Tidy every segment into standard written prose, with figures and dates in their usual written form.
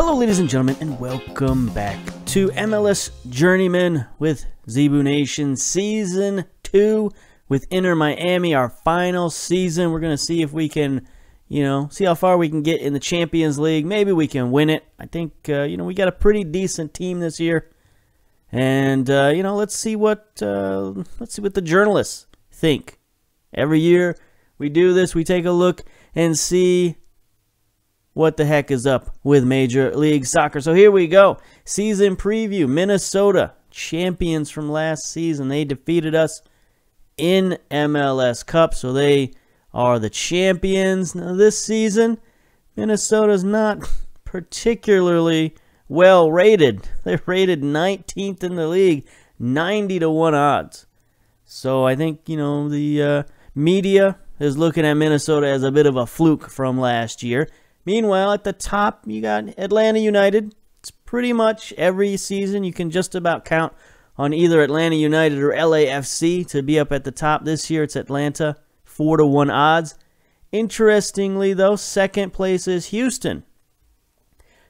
Hello, ladies and gentlemen, and welcome back to MLS Journeyman with Zebu Nation Season 2 with Inter Miami, our final season. We're going to see if we can, see how far we can get in the Champions League. Maybe we can win it. I think, we got a pretty decent team this year. And, let's see what the journalists think. Every year we do this, we take a look and see what the heck is up with Major League Soccer. So here we go. Season preview. Minnesota, champions from last season. They defeated us in MLS Cup, so they are the champions. Now this season, Minnesota's not particularly well rated. They're rated 19th in the league, 90-1 odds. So I think, the media is looking at Minnesota as a bit of a fluke from last year. Meanwhile, at the top, you got Atlanta United. It's pretty much every season you can just about count on either Atlanta United or LAFC to be up at the top. This year, it's Atlanta, 4-1 odds. Interestingly, though, second place is Houston.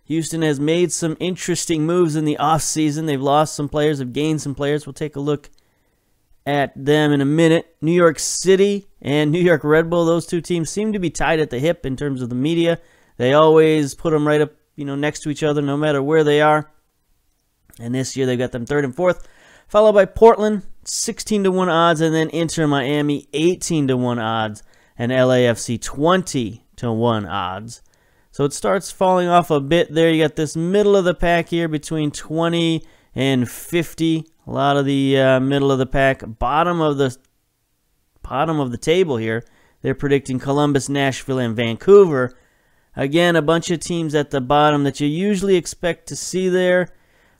Houston has made some interesting moves in the offseason. They've lost some players, have gained some players. We'll take a look at them in a minute. New York City and New York Red Bull, those two teams seem to be tied at the hip in terms of the media. They always put them right up, next to each other no matter where they are. And this year they've got them third and fourth, followed by Portland, 16-1 odds, and then Inter Miami, 18-1 odds, and LAFC, 20-1 odds. So it starts falling off a bit there. You got this middle of the pack here between 20 and 50. A lot of the middle of the pack. Bottom of the table here, they're predicting Columbus, Nashville, and Vancouver. Again, a bunch of teams at the bottom that you usually expect to see there.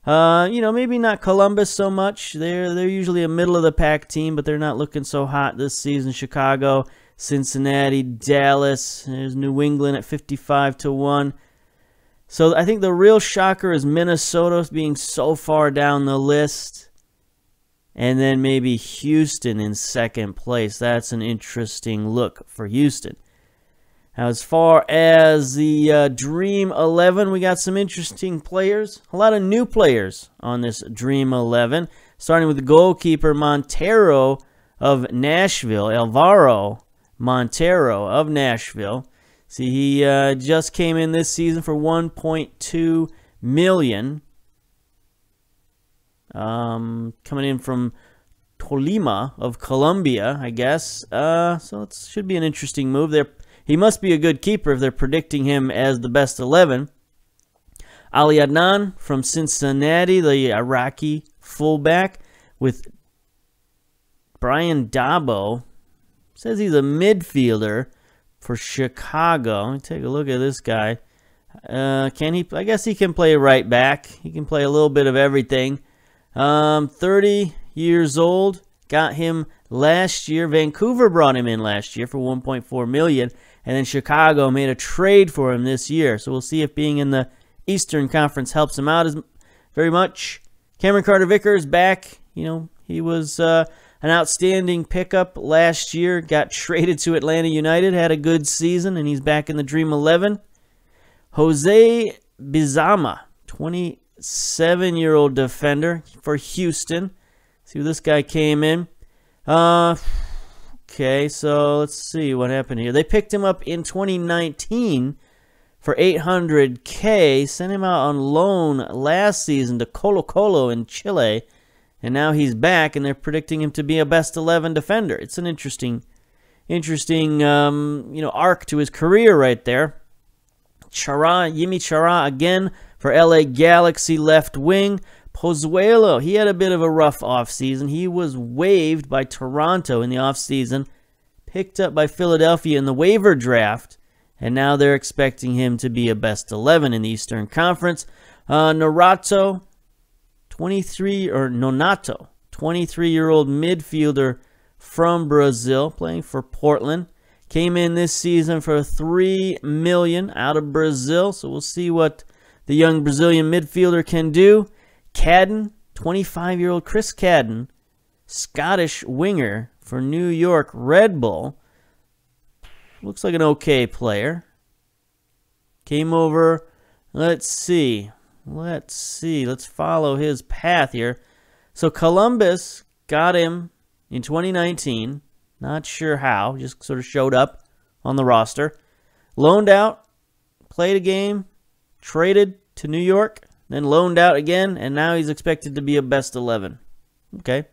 Maybe not Columbus so much. They're usually a middle-of-the-pack team, but they're not looking so hot this season. Chicago, Cincinnati, Dallas. There's New England at 55-1. So I think the real shocker is Minnesota being so far down the list. And then maybe Houston in second place. That's an interesting look for Houston. Now, as far as the Dream 11, we got some interesting players. A lot of new players on this Dream 11. Starting with the goalkeeper, Montero of Nashville. Alvaro Montero of Nashville. See, he just came in this season for $1.2 million. Coming in from Tolima of Colombia, I guess. So it should be an interesting move there. He must be a good keeper if they're predicting him as the best 11. Ali Adnan from Cincinnati, the Iraqi fullback, with Brian Dabo. Says he's a midfielder for Chicago. Let me take a look at this guy. Can he? I guess he can play right back. He can play a little bit of everything. 30 years old. Got him last year. Vancouver brought him in last year for $1.4 million. And then Chicago made a trade for him this year. So we'll see if being in the Eastern Conference helps him out very much. Cameron Carter-Vickers back. He was an outstanding pickup last year. Got traded to Atlanta United. Had a good season, and he's back in the Dream 11. Jose Bizama, 27-year-old defender for Houston. See where this guy came in. Okay, so let's see what happened here. They picked him up in 2019 for $800K. Sent him out on loan last season to Colo-Colo in Chile. And now he's back, and they're predicting him to be a best 11 defender. It's an interesting arc to his career right there. Yimi Chara again for LA Galaxy left wing. Pozuelo, he had a bit of a rough offseason. He was waived by Toronto in the offseason, picked up by Philadelphia in the waiver draft, and now they're expecting him to be a best 11 in the Eastern Conference. Nonato, 23-year-old midfielder from Brazil, playing for Portland. Came in this season for $3 million out of Brazil, so we'll see what the young Brazilian midfielder can do. Cadden, 25-year-old Chris Cadden, Scottish winger for New York Red Bull. Looks like an okay player. Came over Let's see. Let's follow his path here. So Columbus got him in 2019. Not sure how. Just sort of showed up on the roster. Loaned out. Played a game. Traded to New York. Then loaned out again. And now he's expected to be a best 11. Okay.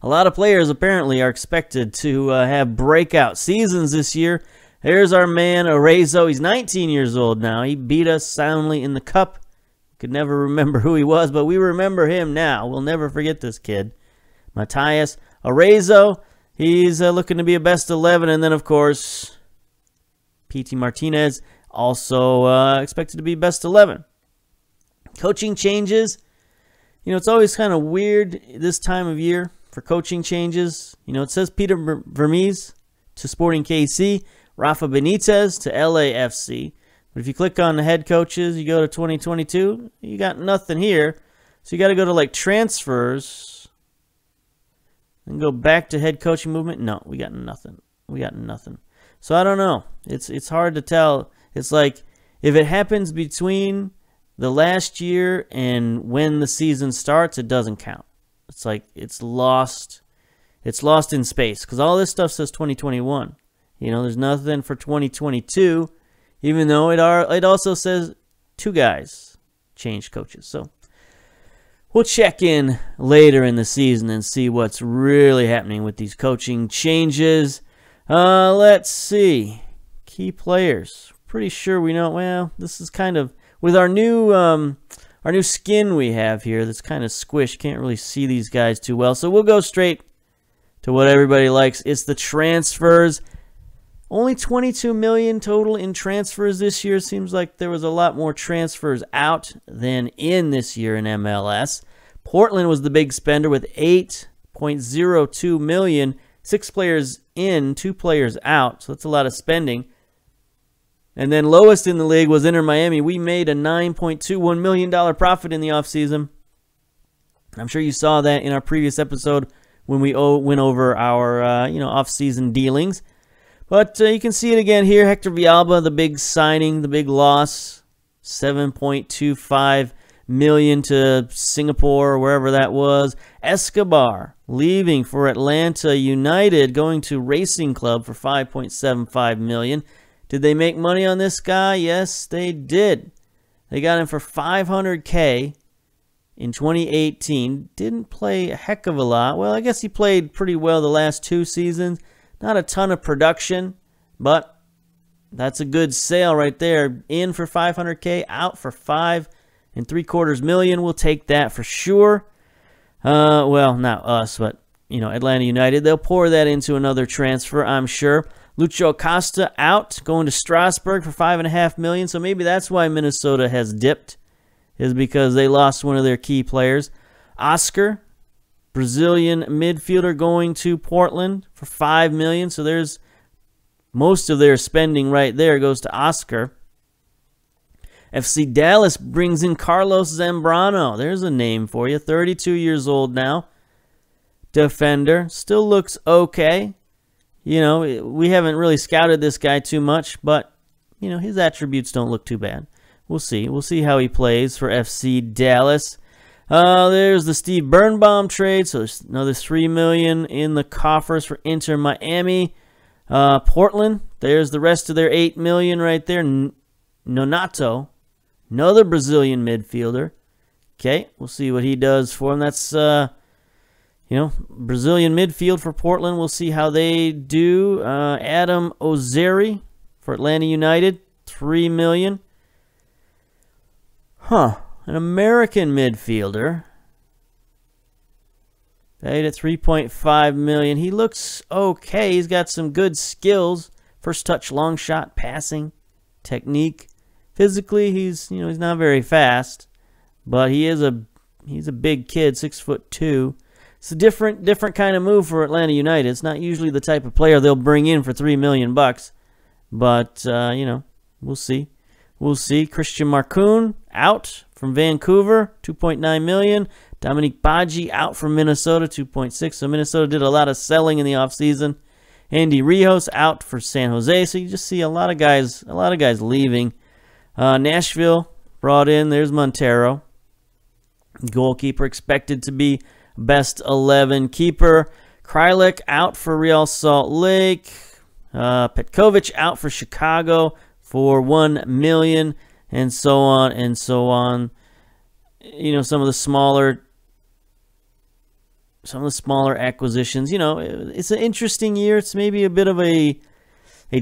A lot of players apparently are expected to have breakout seasons this year. Here's our man, Arezzo. He's 19 years old now. He beat us soundly in the Cup. Could never remember who he was, but we remember him now. We'll never forget this kid. Matthias Arezzo. He's looking to be a best 11. And then, of course, P.T. Martinez, also expected to be best 11. Coaching changes. You know, it's always kind of weird this time of year for coaching changes. You know, it says Peter Vermees to Sporting KC. Rafa Benitez to LAFC. But if you click on the head coaches, you go to 2022, you got nothing here. So you got to go to like transfers and go back to head coaching movement. No, we got nothing. We got nothing. So I don't know. It's hard to tell. It's like if it happens between the last year and when the season starts, it doesn't count. It's like it's lost. It's lost in space because all this stuff says 2021. You know, there's nothing for 2022, even though it also says 2 guys changed coaches. So we'll check in later in the season and see what's really happening with these coaching changes. Let's see. Key players. Pretty sure we know. Well, this is kind of with our new skin we have here. That's kind of squished. Can't really see these guys too well. So we'll go straight to what everybody likes. It's the transfers. Only $22 million total in transfers this year. Seems like there was a lot more transfers out than in this year in MLS. Portland was the big spender with $8.02 million. 6 players in, 2 players out. So that's a lot of spending. And then lowest in the league was Inter Miami. We made a $9.21 million profit in the offseason. I'm sure you saw that in our previous episode when we went over our off-season dealings. But you can see it again here. Hector Villalba, the big signing, the big loss, $7.25 million to Singapore, or wherever that was. Escobar leaving for Atlanta United, going to Racing Club for $5.75 million. Did they make money on this guy? Yes, they did. They got him for $500K in 2018. Didn't play a heck of a lot. Well, I guess he played pretty well the last 2 seasons. Not a ton of production, but that's a good sale right there. In for $500K, out for $5.75 million. We'll take that for sure. Well, not us, but Atlanta United. They'll pour that into another transfer, I'm sure. Lucho Acosta out, going to Strasbourg for $5.5 million. So maybe that's why Minnesota has dipped, is because they lost one of their key players. Oscar, Brazilian midfielder, going to Portland for $5 million. So there's most of their spending right there goes to Oscar. FC Dallas brings in Carlos Zambrano. There's a name for you. 32 years old now. Defender. Still looks okay. We haven't really scouted this guy too much, but, his attributes don't look too bad. We'll see. We'll see how he plays for FC Dallas. There's the Steve Birnbaum trade, so there's another $3 million in the coffers for Inter Miami. Portland, there's the rest of their $8 million right there. Nonato, another Brazilian midfielder. Okay, we'll see what he does for him. That's Brazilian midfield for Portland. We'll see how they do. Adam Ozeri for Atlanta United, $3 million. An American midfielder, paid at $3.5 million. He looks okay. He's got some good skills. First touch, long shot, passing, technique. Physically, he's not very fast, but he's a big kid, 6'2". It's a different kind of move for Atlanta United. It's not usually the type of player they'll bring in for $3 million, but we'll see. We'll see. Christian Marcoon out from Vancouver, $2.9 million. Dominique Badji out from Minnesota, $2.6. So Minnesota did a lot of selling in the offseason. Andy Rios out for San Jose. So you just see a lot of guys leaving. Nashville brought in, there's Montero. Goalkeeper expected to be best 11 keeper. Krylik out for Real Salt Lake. Petkovic out for Chicago for $1 million, and so on and so on. You know, some of the smaller acquisitions. You know, it's an interesting year. It's maybe a bit of a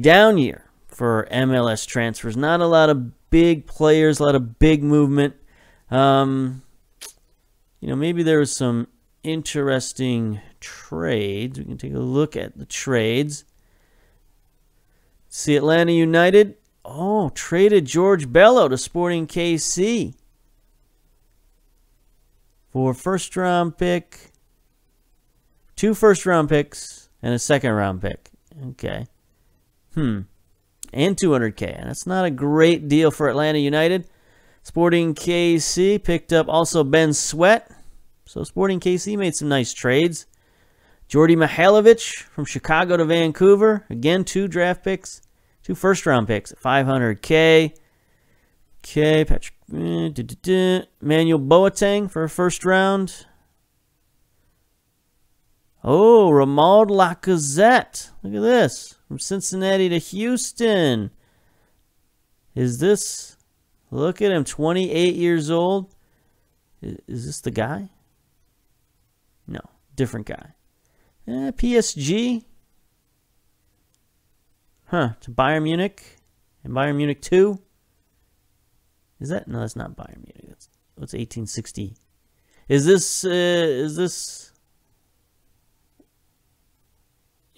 down year for MLS transfers. Not a lot of big players, a lot of big movement. You know, maybe there was some interesting trades. We can take a look at the trades. See, Atlanta United, traded George Bello to Sporting KC for a first-round pick, 2 first-round picks, and a second-round pick. Okay. And $200K. And that's not a great deal for Atlanta United. Sporting KC picked up also Ben Sweat. So Sporting KC made some nice trades. Jordy Mihailovic from Chicago to Vancouver. Again, 2 draft picks, 2 first-round picks at $500K. Okay, Patrick. Manuel Boateng for a first round. Oh, Ramon Lacazette. Look at this. From Cincinnati to Houston. Is this... Look at him, 28 years old. Is this the guy? No, different guy. PSG. To Bayern Munich. And Bayern Munich 2. Is that? No, that's not Bayern Munich. That's 1860. Is this...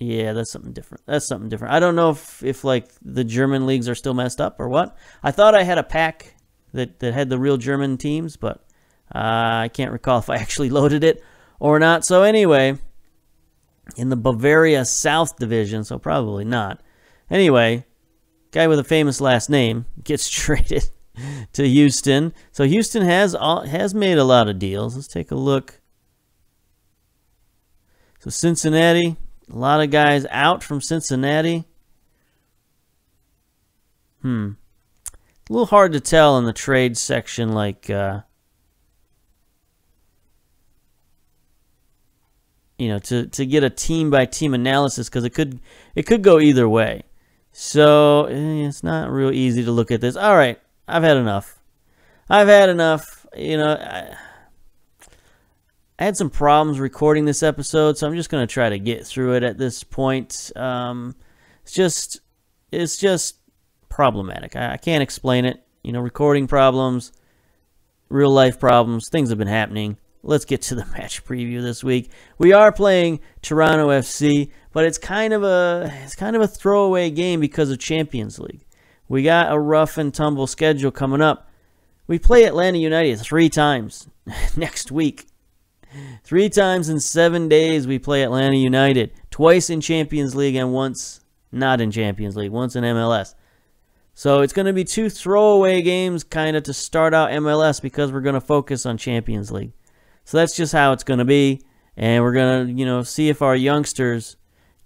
Yeah, that's something different. That's something different. I don't know if like the German leagues are still messed up or what. I thought I had a pack that had the real German teams, but I can't recall if I actually loaded it or not. So anyway, in the Bavaria South Division, so probably not. Anyway, guy with a famous last name gets traded to Houston. So Houston has made a lot of deals. Let's take a look. So Cincinnati. A lot of guys out from Cincinnati. A little hard to tell in the trade section, like, you know, to get a team-by-team analysis, because it could go either way. So, it's not real easy to look at this. All right, I've had enough. You know, I had some problems recording this episode, so I'm just going to try to get through it at this point. It's just problematic. I can't explain it. You know, recording problems, real life problems, things have been happening. Let's get to the match preview this week. We are playing Toronto FC, but it's kind of a throwaway game because of Champions League. We got a rough and tumble schedule coming up. We play Atlanta United 3 times next week. 3 times in 7 days we play Atlanta United. Twice in Champions League and once not in Champions League. Once in MLS. So it's going to be 2 throwaway games kind of to start out MLS because we're going to focus on Champions League. So that's just how it's going to be. And we're going to, you know, see if our youngsters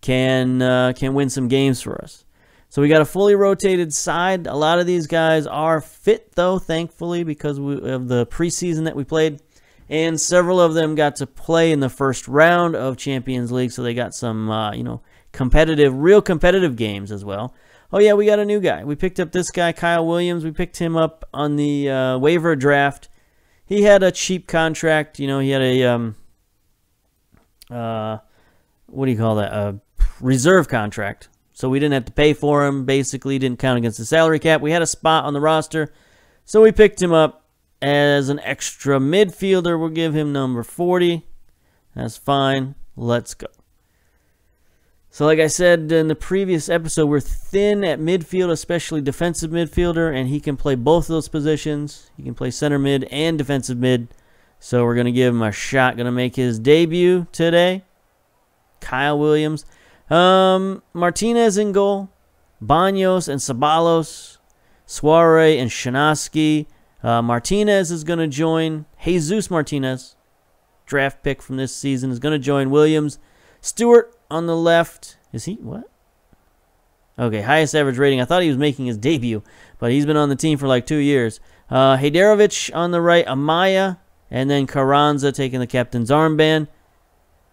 can win some games for us. So we got a fully rotated side. A lot of these guys are fit, though, thankfully, because of the preseason that we played. And several of them got to play in the first round of Champions League, so they got some, you know, real competitive games as well. Oh, yeah, we got a new guy. We picked up this guy, Kyle Williams. We picked him up on the waiver draft. He had a cheap contract. You know, he had a, what do you call that? A reserve contract. So we didn't have to pay for him, basically. Didn't count against the salary cap. We had a spot on the roster, so we picked him up. As an extra midfielder, we'll give him number 40. That's fine. Let's go. So like I said in the previous episode, we're thin at midfield, especially defensive midfielder, and he can play both of those positions. He can play center mid and defensive mid. So we're going to give him a shot. Going to make his debut today. Kyle Williams. Martinez in goal. Baños and Ceballos. Suarez and Shinosky. Martinez is going to join. Jesus Martinez, draft pick from this season, is going to join Williams. Stewart on the left. Is he? What? Okay, highest average rating. I thought he was making his debut, but he's been on the team for like 2 years. Hajdarevic on the right, Amaya, and then Carranza taking the captain's armband.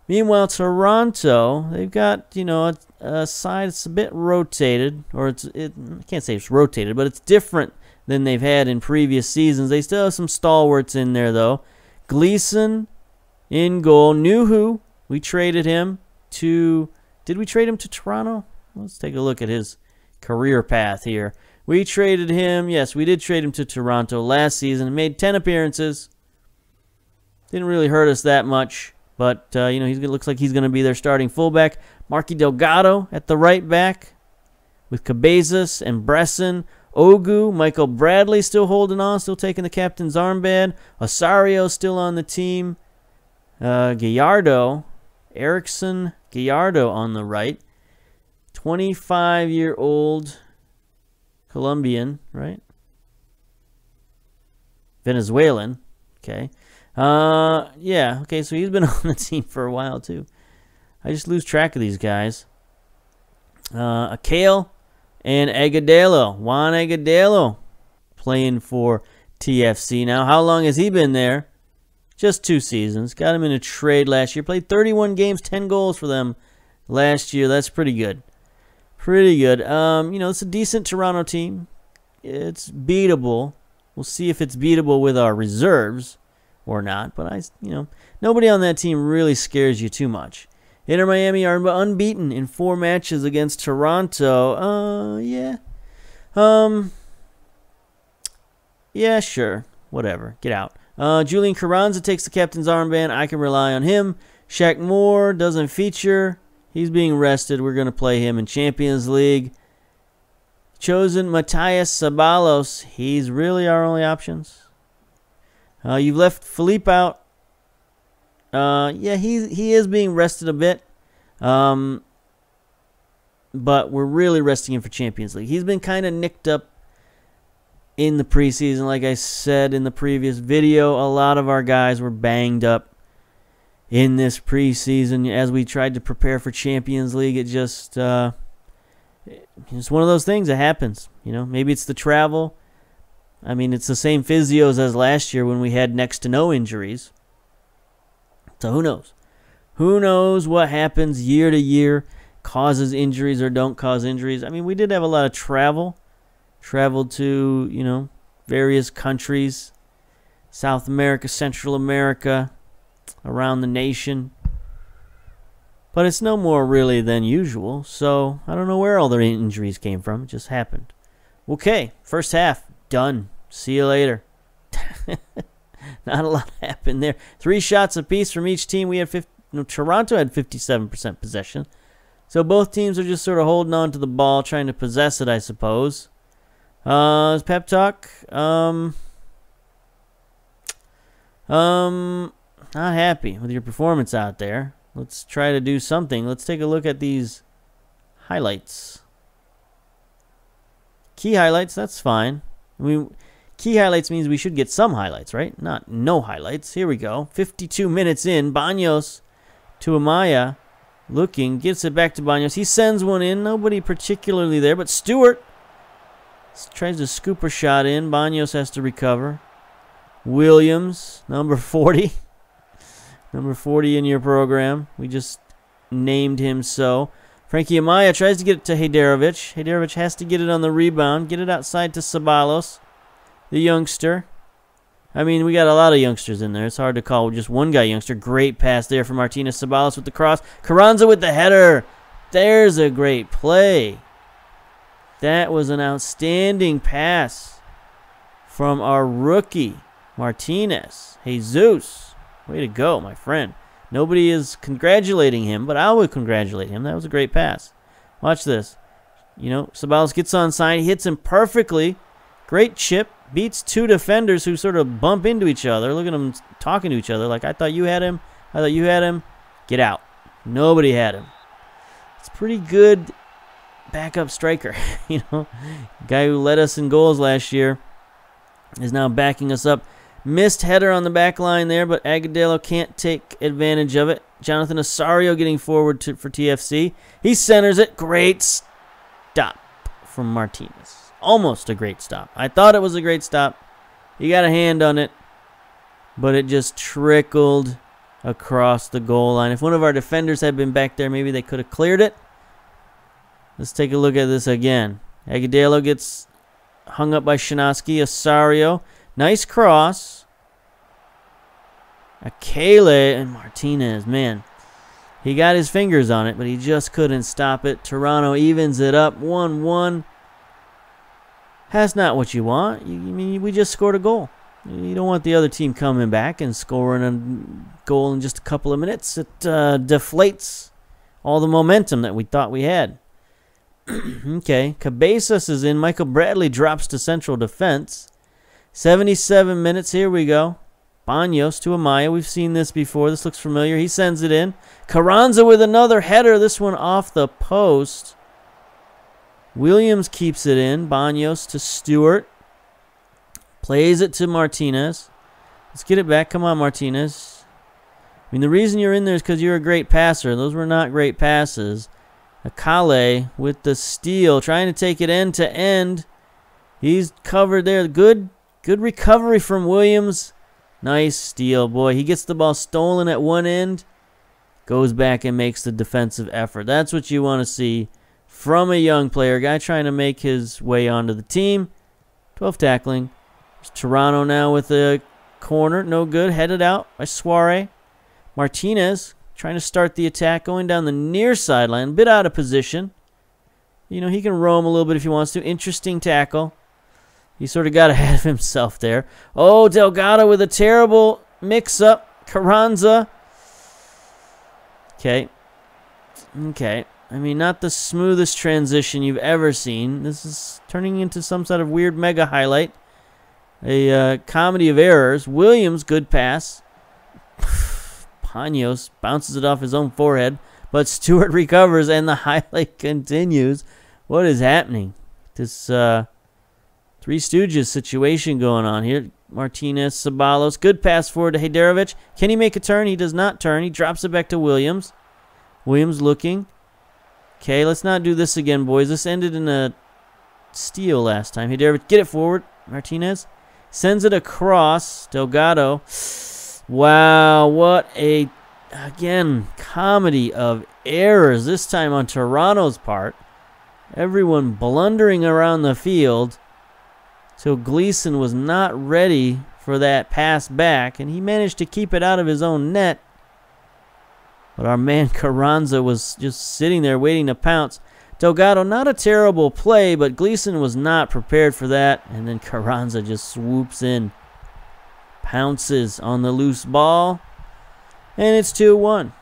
Meanwhile, Toronto, they've got, you know, a side that's a bit rotated, or I can't say it's rotated, but it's different than they've had in previous seasons. They still have some stalwarts in there, though. Gleason in goal. Nuhu, we traded him to, did we trade him to Toronto? Let's take a look at his career path here. We traded him, yes, we did trade him to Toronto last season. Made 10 appearances. Didn't really hurt us that much. But, you know, he looks like he's going to be their starting fullback. Marky Delgado at the right back with Cabezas and Bresson. Ogu, Michael Bradley still holding on, still taking the captain's armband. Osario still on the team. Gallardo, Erickson Gallardo on the right. 25-year-old Colombian, right? Venezuelan, okay. Yeah, okay, so he's been on the team for a while, too. I just lose track of these guys. Akale and Agudelo. Juan Agudelo playing for TFC. Now, how long has he been there? Just 2 seasons. Got him in a trade last year. Played 31 games, 10 goals for them last year. That's pretty good. Pretty good. You know, it's a decent Toronto team. It's beatable. We'll see if it's beatable with our reserves or not, but you know, nobody on that team really scares you too much. Inter Miami are unbeaten in 4 matches against Toronto. Yeah. Yeah, sure. Whatever. Get out. Julian Carranza takes the captain's armband. I can rely on him. Shaq Moore doesn't feature. He's being rested. We're going to play him in Champions League. Chosen Matthias Sabalos. He's really our only options. You've left Philippe out. Yeah, he is being rested a bit. But we're really resting him for Champions League. He's been kind of nicked up in the preseason. Like I said in the previous video, a lot of our guys were banged up in this preseason as we tried to prepare for Champions League. It just it's one of those things that happens. You know, maybe it's the travel. I mean, it's the same physios as last year when we had next to no injuries. So who knows? Who knows what happens year to year, causes injuries or don't cause injuries. I mean, we did have a lot of travel. Traveled to, you know, various countries. South America, Central America, around the nation. But it's no more really than usual. So I don't know where all the injuries came from. It just happened. Okay, first half. Done. See you later. Not a lot happened there. 3 shots apiece from each team. We had Toronto had 57% possession. So both teams are just sort of holding on to the ball, trying to possess it, I suppose. Pep talk. Not happy with your performance out there. Let's try to do something. Let's take a look at these highlights. Key highlights, that's fine. I mean, key highlights means we should get some highlights, right? Not no highlights. Here we go. 52 minutes in. Baños to Amaya. Looking. Gets it back to Baños. He sends one in. Nobody particularly there. But Stewart tries to scoop a shot in. Baños has to recover. Williams, number 40. Number 40 in your program. We just named him so. Frankie Amaya tries to get it to Hajdarevic. Hajdarevic has to get it on the rebound. Get it outside to Sabalos, the youngster. I mean, we got a lot of youngsters in there. It's hard to call just one guy youngster. Great pass there from Martinez. Sabalos with the cross. Carranza with the header. There's a great play. That was an outstanding pass from our rookie, Martinez. Jesus. Way to go, my friend. Nobody is congratulating him, but I would congratulate him. That was a great pass. Watch this. You know, Sabalos gets onside. He hits him perfectly. Great chip. Beats 2 defenders who sort of bump into each other. Look at them talking to each other like, I thought you had him. I thought you had him. Get out. Nobody had him. It's pretty good backup striker. You know, guy who led us in goals last year is now backing us up. Missed header on the back line there, but Agudelo can't take advantage of it. Jonathan Osario getting forward for TFC. He centers it. Great stop stop from Martinez. Almost a great stop. I thought it was a great stop. He got a hand on it, but it just trickled across the goal line. If one of our defenders had been back there, maybe they could have cleared it. Let's take a look at this again. Agudelo gets hung up by Shinosky. Osorio. Nice cross. Akele and Martinez, man. He got his fingers on it, but he just couldn't stop it. Toronto evens it up 1-1. That's not what you want. We just scored a goal. You don't want the other team coming back and scoring a goal in just a couple of minutes. It deflates all the momentum that we thought we had. Okay, Cabezas is in. Michael Bradley drops to central defense. 77 minutes. Here we go. Baños to Amaya. We've seen this before. This looks familiar. He sends it in. Carranza with another header. This one off the post. Williams keeps it in. Baños to Stewart. Plays it to Martinez. Let's get it back. Come on, Martinez. I mean, the reason you're in there is because you're a great passer. Those were not great passes. Akale with the steal, trying to take it end to end. He's covered there. Good recovery from Williams. Nice steal, boy. He gets the ball stolen at one end, goes back and makes the defensive effort. That's what you want to see from a young player, a guy trying to make his way onto the team. 12 tackling. There's Toronto now with a corner. No good. Headed out by Suarez. Martinez trying to start the attack, going down the near sideline, a bit out of position. You know, he can roam a little bit if he wants to. Interesting tackle. He sort of got ahead of himself there. Oh, Delgado with a terrible mix-up. Carranza. Okay. I mean, not the smoothest transition you've ever seen. This is turning into some sort of weird mega highlight. A comedy of errors. Williams, good pass. Baños bounces it off his own forehead, but Stewart recovers and the highlight continues. What is happening? This Three Stooges situation going on here. Martinez, Ceballos, good pass forward to Hajdarevic. Can he make a turn? He does not turn. He drops it back to Williams. Williams looking. Okay, let's not do this again, boys. This ended in a steal last time. Hajdarevic, get it forward. Martinez sends it across. Delgado. Wow, what a, again, comedy of errors, this time on Toronto's part. Everyone blundering around the field. So Gleason was not ready for that pass back, and he managed to keep it out of his own net. But our man Carranza was just sitting there waiting to pounce. Delgado, not a terrible play, but Gleason was not prepared for that. And then Carranza just swoops in. Pounces on the loose ball. And it's 2-1.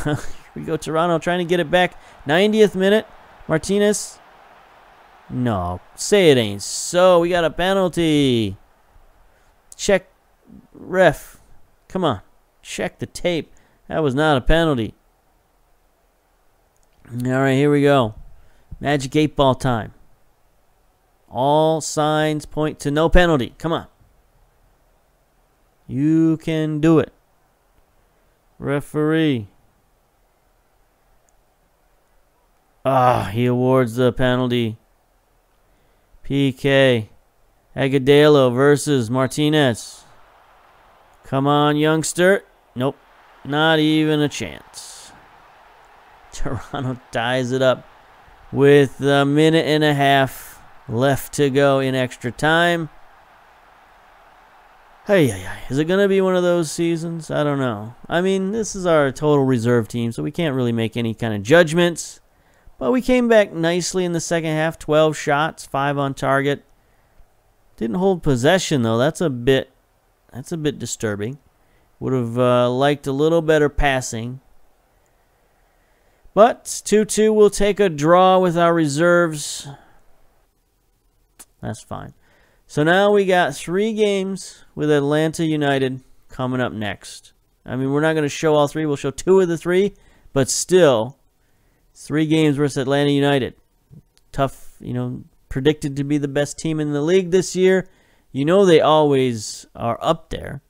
Here we go, Toronto trying to get it back. 90th minute. Martinez. No, say it ain't so. We got a penalty. Check, ref. Come on. Check the tape. That was not a penalty. All right, here we go. Magic 8-ball time. All signs point to no penalty. Come on. You can do it. Referee. He awards the penalty. PK. Agudelo versus Martinez. Come on, youngster. Nope. Not even a chance. Toronto ties it up with a minute and a half left to go in extra time. Hey, is it going to be one of those seasons? I don't know. I mean, this is our total reserve team, so we can't really make any kind of judgments. But we came back nicely in the second half. 12 shots, 5 on target. Didn't hold possession, though. That's a bit disturbing. Would have liked a little better passing. But 2-2, we'll take a draw with our reserves. That's fine. So now we got 3 games with Atlanta United coming up next. I mean, we're not going to show all 3. We'll show 2 of the 3. But still, 3 games versus Atlanta United. Tough, you know, predicted to be the best team in the league this year. You know they always are up there.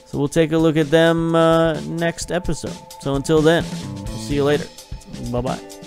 So we'll take a look at them next episode. So until then, we'll see you later. Bye-bye.